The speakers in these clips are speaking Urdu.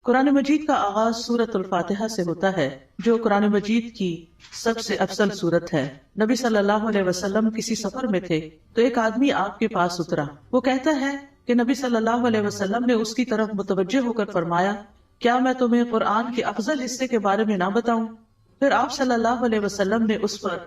قرآن مجید کا آغاز سورۃ الفاتحہ سے ہوتا ہے جو قرآن مجید کی سب سے افضل سورت ہے۔ نبی صلی اللہ علیہ وسلم کسی سفر میں تھے تو ایک آدمی آپ کے پاس اترا۔ وہ کہتا ہے کہ نبی صلی اللہ علیہ وسلم نے اس کی طرف متوجہ ہو کر فرمایا، کیا میں تمہیں قرآن کے افضل حصے کے بارے میں نہ بتاؤں؟ پھر آپ صلی اللہ علیہ وسلم نے اس پر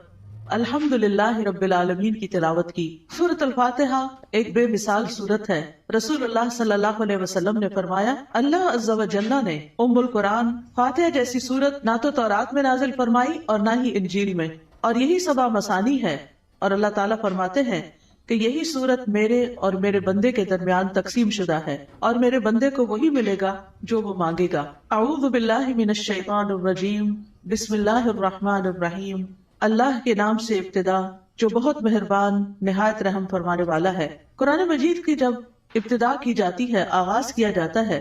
الحمدللہ رب العالمین کی تلاوت کی۔ سورۃ الفاتحہ ایک بے مثال سورت ہے۔ رسول اللہ صلی اللہ علیہ وسلم نے فرمایا، اللہ عز و جل نے ام القرآن فاتحہ جیسی سورت نہ تو تورات میں نازل فرمائی اور نہ ہی انجیل میں، اور یہی سبع مثانی ہے۔ اور اللہ تعالیٰ فرماتے ہیں کہ یہی سورت میرے اور میرے بندے کے درمیان تقسیم شدہ ہے، اور میرے بندے کو وہی ملے گا جو وہ مانگے گا۔ اعوذ باللہ من الشیطان الرجیم، بسم اللہ الرحمن الرحیم۔ اللہ کے نام سے ابتدا جو بہت مہربان نہایت رحم فرمانے والا ہے۔ قرآن مجید کی جب ابتدا کی جاتی ہے، آغاز کیا جاتا ہے،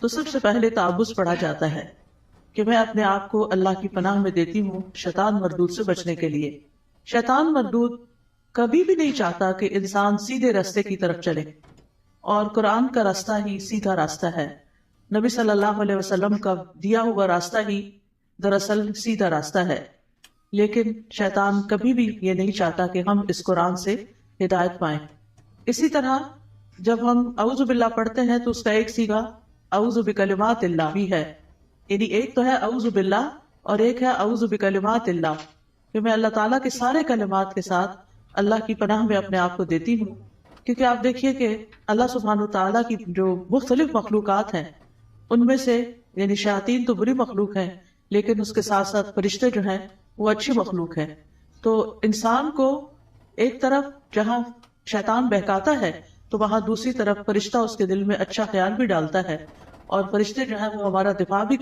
تو سب سے پہلے تعوذ پڑھا جاتا ہے کہ میں اپنے آپ کو اللہ کی پناہ میں دیتی ہوں شیطان مردود سے بچنے کے لیے۔ شیطان مردود کبھی بھی نہیں چاہتا کہ انسان سیدھے راستے کی طرف چلے، اور قرآن کا راستہ ہی سیدھا راستہ ہے۔ نبی صلی اللہ علیہ وسلم کا دیا ہوا راستہ ہی دراصل سیدھا راستہ ہے، لیکن شیطان کبھی بھی یہ نہیں چاہتا کہ ہم اس قرآن سے ہدایت پائیں۔ اسی طرح جب ہم اعوذ باللہ پڑھتے ہیں تو اس کا ایک صیغہ اعوذ بکلمات اللہ بھی ہے، یعنی ایک تو ہے اعوذ باللہ اور ایک ہے اعوذ بکلمات اللہ، کہ میں اللہ تعالیٰ کے سارے کلمات کے ساتھ اللہ کی پناہ میں اپنے آپ کو دیتی ہوں۔ کیونکہ آپ دیکھیے کہ اللہ سبحانہ وتعالیٰ کی جو مختلف مخلوقات ہیں ان میں سے یعنی شیاطین تو بری مخلوق ہیں، لیکن اس کے ساتھ ساتھ فرشتے جو ہیں وہ اچھی مخلوق ہے۔ تو انسان کو ایک طرف جہاں شیطان بہکاتا ہے تو وہاں دوسری طرف فرشتہ اس کے دل میں اچھا خیال بھی ڈالتا ہے، اور فرشتے جو ہیں وہ ہمارا دفاع بھی